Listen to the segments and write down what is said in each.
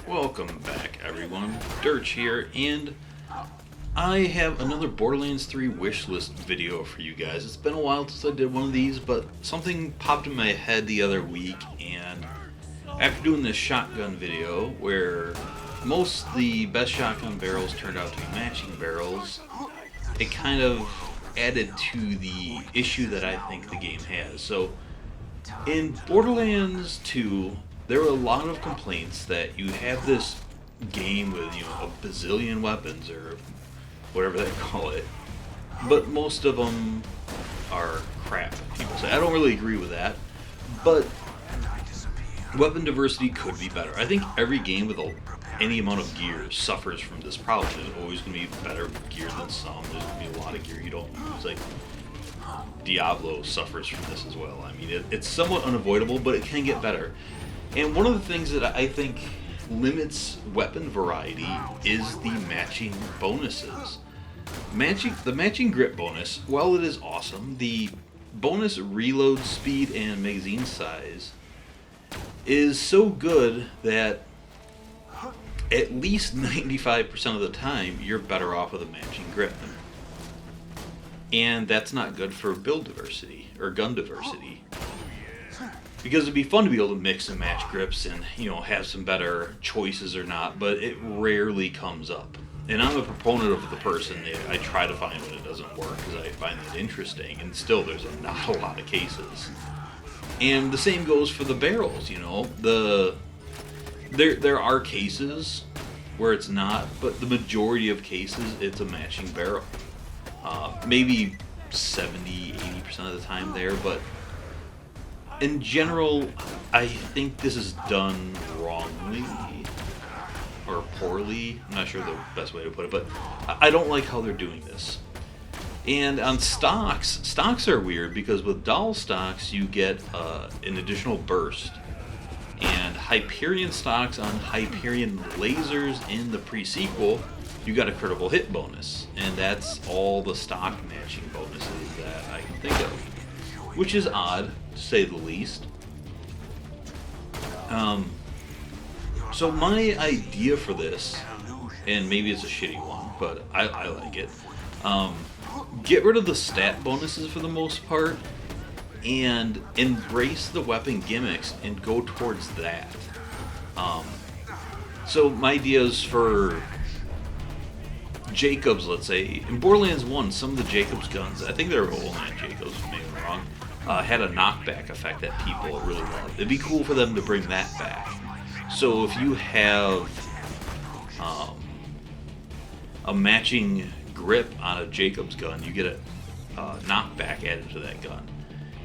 Welcome back, everyone. Dirch here, and I have another Borderlands 3 wishlist video for you guys. It's been a while since I did one of these, but something popped in my head the other week, and after doing this shotgun video, where most of the best shotgun barrels turned out to be matching barrels, it kind of added to the issue that I think the game has. So, in Borderlands 2, there were a lot of complaints that you have this game with, a bazillion weapons, or whatever they call it, but most of them are crap, people say. I don't really agree with that, but weapon diversity could be better. I think every game with any amount of gear suffers from this problem. There's always going to be better gear than some. There's going to be a lot of gear you don't use. Like, Diablo suffers from this as well. I mean, it's somewhat unavoidable, but it can get better. And one of the things that I think limits weapon variety is the matching bonuses. The matching grip bonus, while it is awesome, the bonus reload speed and magazine size is so good that at least 95% of the time you're better off with a matching grip. And that's not good for build diversity or gun diversity. Because it'd be fun to be able to mix and match grips and, have some better choices or not, but it rarely comes up. And I'm a proponent of the person. I try to find when it doesn't work because I find it interesting, and still there's not a lot of cases. And the same goes for the barrels, There are cases where it's not, but the majority of cases it's a matching barrel. Maybe 70-80% of the time there, but in general, I think this is done wrongly or poorly. I'm not sure the best way to put it, but I don't like how they're doing this. And on stocks are weird because with doll stocks you get an additional burst, and Hyperion stocks on Hyperion lasers in the pre-sequel, you got a critical hit bonus, and that's all the stock matching bonuses that I can think of, which is odd to say the least. So my idea for this, and maybe it's a shitty one, but I like it. Get rid of the stat bonuses for the most part, and embrace the weapon gimmicks and go towards that. So my idea is for Jacobs, let's say, in Borderlands 1, some of the Jacobs guns, I think they were old man Jacobs, maybe I'm wrong, had a knockback effect that people really loved. It'd be cool for them to bring that back. So if you have a matching grip on a Jacobs gun, you get a knockback added to that gun.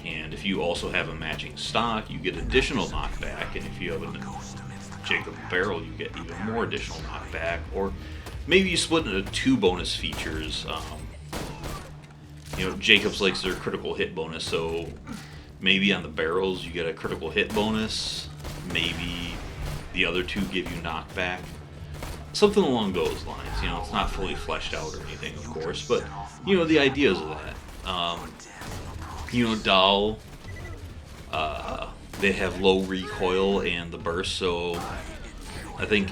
And if you also have a matching stock, you get additional knockback. And if you have a Jacobs barrel, you get even more additional knockback. Or maybe you split into two bonus features. Jacobs likes their critical hit bonus, so maybe on the barrels you get a critical hit bonus. Maybe the other two give you knockback. Something along those lines. It's not fully fleshed out or anything, of course, but the ideas of that. Doll, they have low recoil and the burst, so I think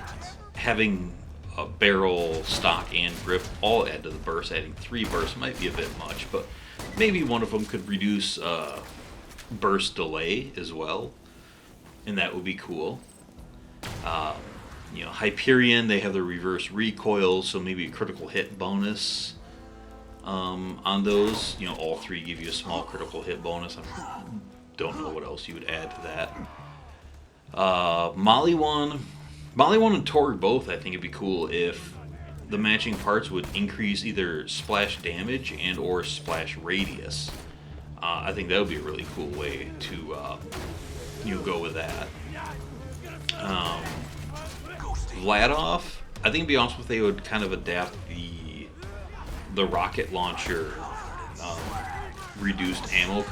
having a barrel, stock, and grip all add to the burst. Adding 3 bursts might be a bit much, but maybe one of them could reduce burst delay as well, and that would be cool. Hyperion, they have the reverse recoil, so maybe a critical hit bonus on those. All 3 give you a small critical hit bonus. I don't know what else you would add to that. Molly 1 and Torg both, I think it'd be cool if the matching parts would increase either splash damage and or splash radius. I think that would be a really cool way to go with that. Vladoff, I think it'd be awesome if they would kind of adapt the rocket launcher reduced ammo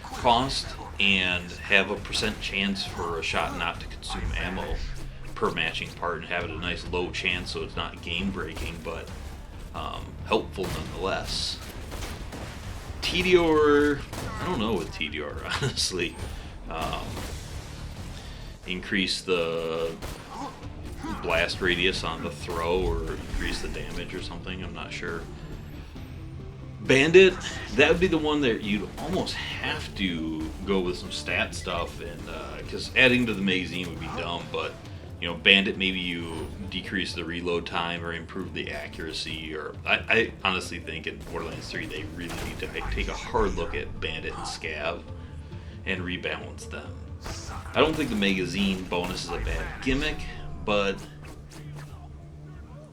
cost and have a % chance for a shot not to consume ammo per matching part, and have it a nice low chance so it's not game breaking, but helpful nonetheless. TDR, I don't know with TDR, honestly. Increase the blast radius on the throw or increase the damage or something. I'm not sure. Bandit, that would be the one that you'd almost have to go with some stat stuff, and because adding to the magazine would be dumb. But you know, Bandit, maybe you decrease the reload time or improve the accuracy. Or I honestly think in Borderlands 3 they really need to take a hard look at Bandit and Scav and rebalance them. I don't think the magazine bonus is a bad gimmick, but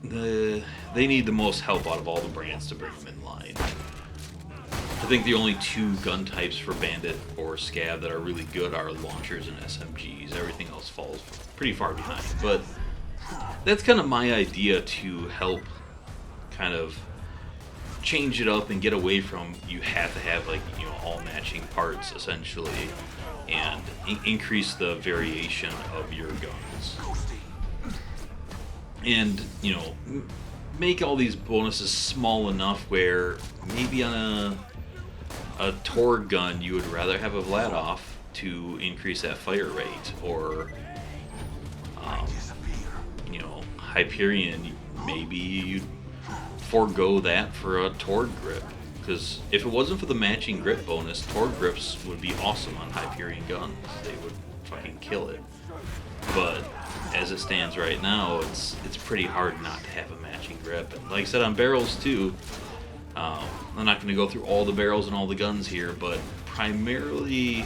they need the most help out of all the brands to bring them in line. I think the only two gun types for Bandit or Scav that are really good are launchers and SMGs. Everything else falls pretty far behind. But that's kind of my idea to help kind of change it up and get away from you have to have, like, you know, all matching parts essentially, and increase the variation of your guns. And, you know, make all these bonuses small enough where maybe on a Torg gun you would rather have a Vladoff to increase that fire rate, or you know, Hyperion, maybe you'd forego that for a Torg grip, because if it wasn't for the matching grip bonus, Torg grips would be awesome on Hyperion guns. They would fucking kill it. But as it stands right now, it's pretty hard not to have a matching grip. And like I said, on barrels too, I'm not going to go through all the barrels and all the guns here, but primarily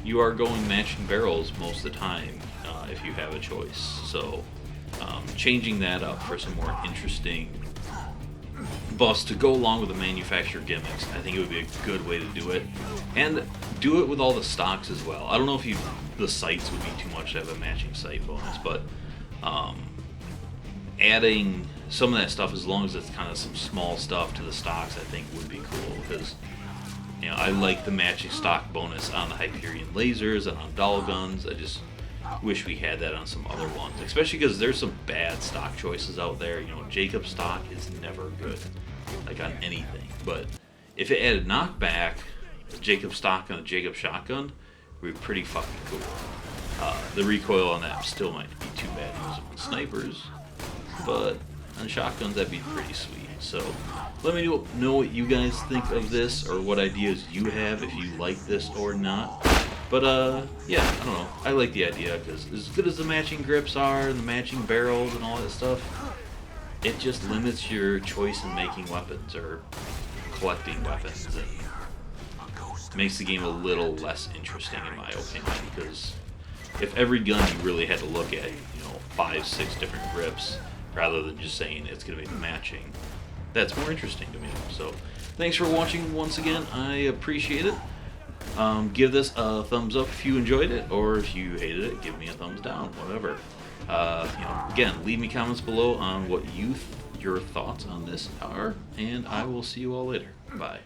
you are going matching barrels most of the time if you have a choice. So changing that up for some more interesting buffs to go along with the manufacturer gimmicks, I think it would be a good way to do it. And do it with all the stocks as well. I don't know if the sights would be too much to have a matching sight bonus, but adding some of that stuff, as long as it's kind of some small stuff to the stocks, I think would be cool, because you know, I like the matching stock bonus on the Hyperion lasers and on doll guns. I just wish we had that on some other ones, especially because there's some bad stock choices out there. You know, Jacob stock is never good, like on anything. But if it added knockback, the Jacob stock on a Jacob shotgun would be pretty fucking cool. The recoil on that still might be too bad to use on snipers, but on shotguns that'd be pretty sweet. So let me know what you guys think of this, or what ideas you have, if you like this or not. But yeah, I don't know. I like the idea, because as good as the matching grips are and the matching barrels and all that stuff, it just limits your choice in making weapons or collecting weapons, and makes the game a little less interesting in my opinion. Because if every gun you really had to look at, you know, 5-6 different grips rather than just saying it's going to be matching, that's more interesting to me. So thanks for watching once again. I appreciate it. Give this a thumbs up if you enjoyed it, or if you hated it, give me a thumbs down, whatever. You know, again, leave me comments below on what your thoughts on this are, and I will see you all later. Bye.